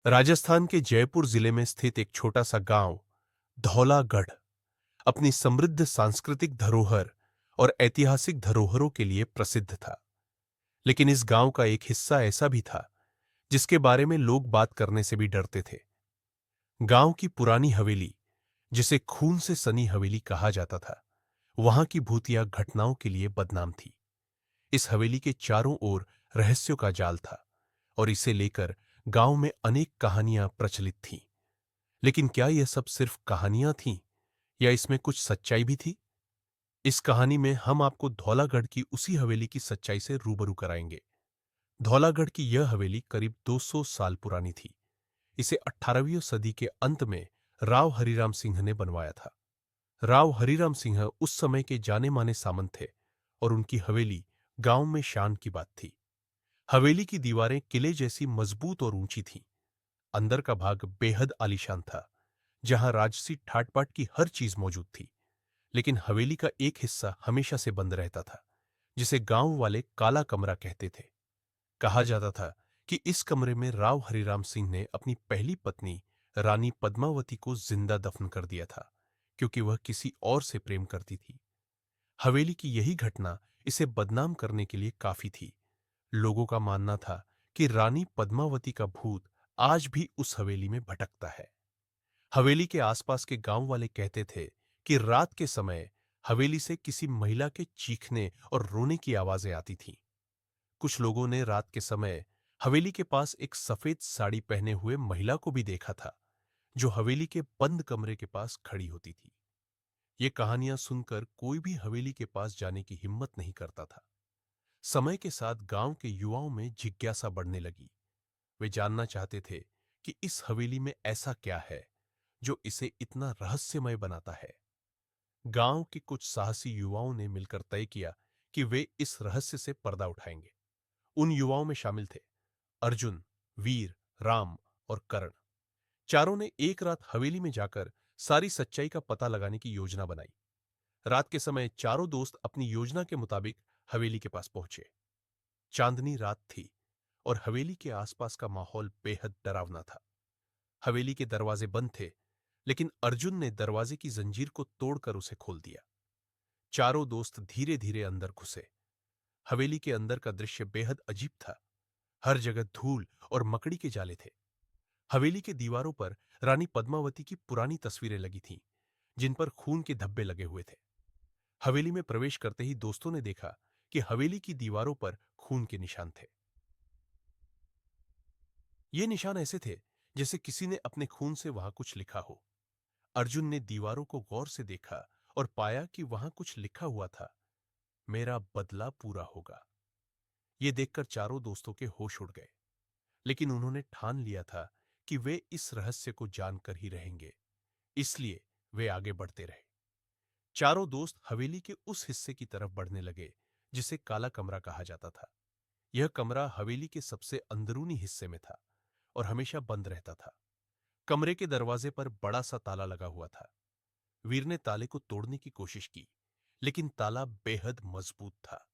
राजस्थान के जयपुर जिले में स्थित एक छोटा सा गांव धौलागढ़ अपनी समृद्ध सांस्कृतिक धरोहर और ऐतिहासिक धरोहरों के लिए प्रसिद्ध था। लेकिन इस गांव का एक हिस्सा ऐसा भी था जिसके बारे में लोग बात करने से भी डरते थे। गांव की पुरानी हवेली, जिसे खून से सनी हवेली कहा जाता था, वहां की भूतिया घटनाओं के लिए बदनाम थी। इस हवेली के चारों ओर रहस्यों का जाल था और इसे लेकर गांव में अनेक कहानियां प्रचलित थीं। लेकिन क्या यह सब सिर्फ कहानियां थीं या इसमें कुछ सच्चाई भी थी? इस कहानी में हम आपको धौलागढ़ की उसी हवेली की सच्चाई से रूबरू कराएंगे। धौलागढ़ की यह हवेली करीब 200 साल पुरानी थी। इसे 18वीं सदी के अंत में राव हरिराम सिंह ने बनवाया था। राव हरिराम सिंह उस समय के जाने माने सामंत थे और उनकी हवेली गांव में शान की बात थी। हवेली की दीवारें किले जैसी मजबूत और ऊंची थीं। अंदर का भाग बेहद आलीशान था, जहां राजसी ठाट-बाट की हर चीज मौजूद थी। लेकिन हवेली का एक हिस्सा हमेशा से बंद रहता था, जिसे गांव वाले काला कमरा कहते थे। कहा जाता था कि इस कमरे में राव हरिराम सिंह ने अपनी पहली पत्नी रानी पद्मावती को जिंदा दफन कर दिया था, क्योंकि वह किसी और से प्रेम करती थी। हवेली की यही घटना इसे बदनाम करने के लिए काफी थी। लोगों का मानना था कि रानी पद्मावती का भूत आज भी उस हवेली में भटकता है। हवेली के आसपास के गांव वाले कहते थे कि रात के समय हवेली से किसी महिला के चीखने और रोने की आवाजें आती थीं। कुछ लोगों ने रात के समय हवेली के पास एक सफेद साड़ी पहने हुए महिला को भी देखा था, जो हवेली के बंद कमरे के पास खड़ी होती थी। ये कहानियां सुनकर कोई भी हवेली के पास जाने की हिम्मत नहीं करता था। समय के साथ गांव के युवाओं में जिज्ञासा बढ़ने लगी। वे जानना चाहते थे कि इस हवेली में ऐसा क्या है जो इसे इतना रहस्यमय बनाता है। गांव के कुछ साहसी युवाओं ने मिलकर तय किया कि वे इस रहस्य से पर्दा उठाएंगे। उन युवाओं में शामिल थे अर्जुन, वीर, राम और कर्ण। चारों ने एक रात हवेली में जाकर सारी सच्चाई का पता लगाने की योजना बनाई। रात के समय चारों दोस्त अपनी योजना के मुताबिक हवेली के पास पहुंचे। चांदनी रात थी और हवेली के आसपास का माहौल बेहद डरावना था। हवेली के दरवाजे बंद थे, लेकिन अर्जुन ने दरवाजे की जंजीर को तोड़कर उसे खोल दिया। चारों दोस्त धीरे धीरे अंदर घुसे। हवेली के अंदर का दृश्य बेहद अजीब था। हर जगह धूल और मकड़ी के जाले थे। हवेली के दीवारों पर रानी पद्मावती की पुरानी तस्वीरें लगी थीं, जिन पर खून के धब्बे लगे हुए थे। हवेली में प्रवेश करते ही दोस्तों ने देखा कि हवेली की दीवारों पर खून के निशान थे। ये निशान ऐसे थे जैसे किसी ने अपने खून से वहां कुछ लिखा हो। अर्जुन ने दीवारों को गौर से देखा और पाया कि वहां कुछ लिखा हुआ था, मेरा बदला पूरा होगा। ये देखकर चारों दोस्तों के होश उड़ गए, लेकिन उन्होंने ठान लिया था कि वे इस रहस्य को जानकर ही रहेंगे। इसलिए वे आगे बढ़ते रहे। चारों दोस्त हवेली के उस हिस्से की तरफ बढ़ने लगे जिसे काला कमरा कहा जाता था। यह कमरा हवेली के सबसे अंदरूनी हिस्से में था और हमेशा बंद रहता था। कमरे के दरवाजे पर बड़ा सा ताला लगा हुआ था। वीर ने ताले को तोड़ने की कोशिश की, लेकिन ताला बेहद मजबूत था।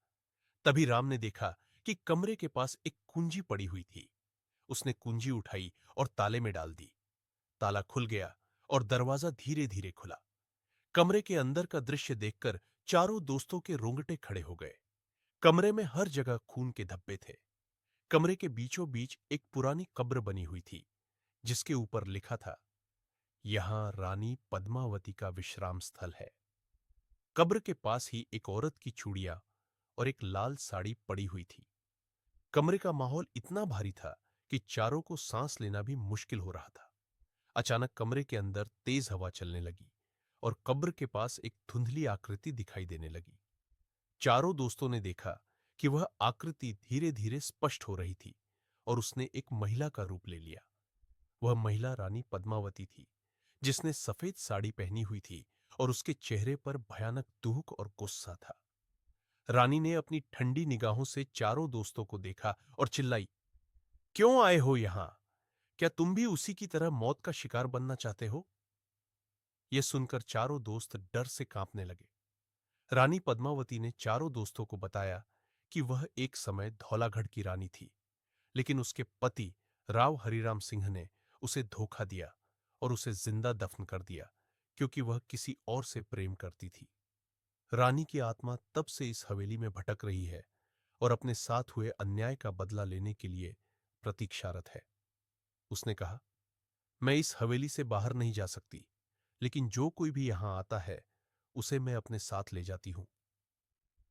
तभी राम ने देखा कि कमरे के पास एक कुंजी पड़ी हुई थी। उसने कुंजी उठाई और ताले में डाल दी। ताला खुल गया और दरवाजा धीरे धीरे खुला। कमरे के अंदर का दृश्य देखकर चारों दोस्तों के रोंगटे खड़े हो गए। कमरे में हर जगह खून के धब्बे थे। कमरे के बीचों बीच एक पुरानी कब्र बनी हुई थी, जिसके ऊपर लिखा था, यहां रानी पद्मावती का विश्राम स्थल है। कब्र के पास ही एक औरत की चूड़ियां और एक लाल साड़ी पड़ी हुई थी। कमरे का माहौल इतना भारी था कि चारों को सांस लेना भी मुश्किल हो रहा था। अचानक कमरे के अंदर तेज हवा चलने लगी और कब्र के पास एक धुंधली आकृति दिखाई देने लगी। चारों दोस्तों ने देखा कि वह आकृति धीरे धीरे स्पष्ट हो रही थी और उसने एक महिला का रूप ले लिया। वह महिला रानी पद्मावती थी, जिसने सफेद साड़ी पहनी हुई थी और उसके चेहरे पर भयानक दुख और गुस्सा था। रानी ने अपनी ठंडी निगाहों से चारों दोस्तों को देखा और चिल्लाई, क्यों आए हो यहां? क्या तुम भी उसी की तरह मौत का शिकार बनना चाहते हो? यह सुनकर चारों दोस्त डर से कांपने लगे। रानी पद्मावती ने चारों दोस्तों को बताया कि वह एक समय धौलागढ़ की रानी थी, लेकिन उसके पति राव हरिराम सिंह ने उसे धोखा दिया और उसे जिंदा दफन कर दिया क्योंकि वह किसी और से प्रेम करती थी। रानी की आत्मा तब से इस हवेली में भटक रही है और अपने साथ हुए अन्याय का बदला लेने के लिए प्रतीक्षारत है। उसने कहा, मैं इस हवेली से बाहर नहीं जा सकती, लेकिन जो कोई भी यहां आता है उसे मैं अपने साथ ले जाती हूं।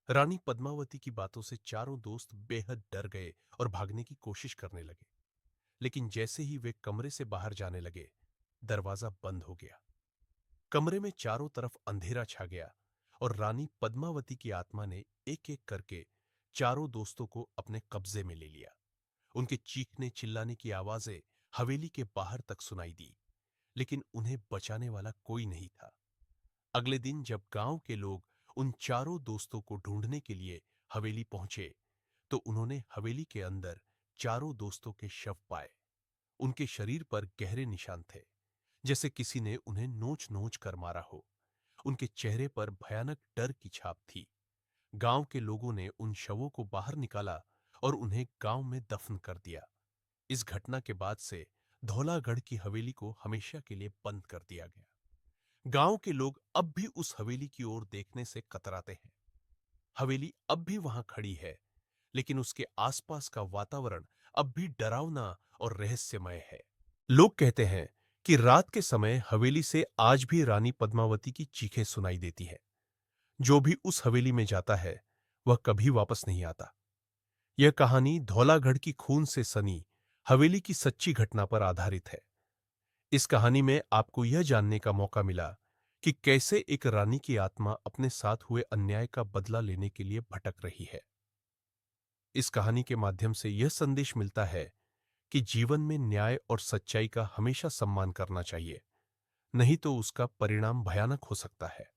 रानी पद्मावती की बातों से चारों दोस्त बेहद डर गए और भागने की कोशिश करने लगे, लेकिन जैसे ही वे कमरे से बाहर जाने लगे, दरवाजा बंद हो गया। कमरे में चारों तरफ अंधेरा छा गया और रानी पद्मावती की आत्मा ने एक एक करके चारों दोस्तों को अपने कब्जे में ले लिया। उनके चीखने चिल्लाने की आवाजें हवेली के बाहर तक सुनाई दी, लेकिन उन्हें बचाने वाला कोई नहीं था। अगले दिन जब गांव के लोग उन चारों दोस्तों को ढूंढने के लिए हवेली पहुंचे, तो उन्होंने हवेली के अंदर चारों दोस्तों के शव पाए। उनके शरीर पर गहरे निशान थे, जैसे किसी ने उन्हें नोच नोच कर मारा हो। उनके चेहरे पर भयानक डर की छाप थी। गांव के लोगों ने उन शवों को बाहर निकाला और उन्हें गांव में दफन कर दिया। इस घटना के बाद से धौलागढ़ की हवेली को हमेशा के लिए बंद कर दिया गया। गांव के लोग अब भी उस हवेली की ओर देखने से कतराते हैं। हवेली अब भी वहां खड़ी है, लेकिन उसके आसपास का वातावरण अब भी डरावना और रहस्यमय है। लोग कहते हैं कि रात के समय हवेली से आज भी रानी पद्मावती की चीखें सुनाई देती है। जो भी उस हवेली में जाता है वह कभी वापस नहीं आता। यह कहानी धौलागढ़ की खून से सनी हवेली की सच्ची घटना पर आधारित है। इस कहानी में आपको यह जानने का मौका मिला कि कैसे एक रानी की आत्मा अपने साथ हुए अन्याय का बदला लेने के लिए भटक रही है। इस कहानी के माध्यम से यह संदेश मिलता है कि जीवन में न्याय और सच्चाई का हमेशा सम्मान करना चाहिए, नहीं तो उसका परिणाम भयानक हो सकता है।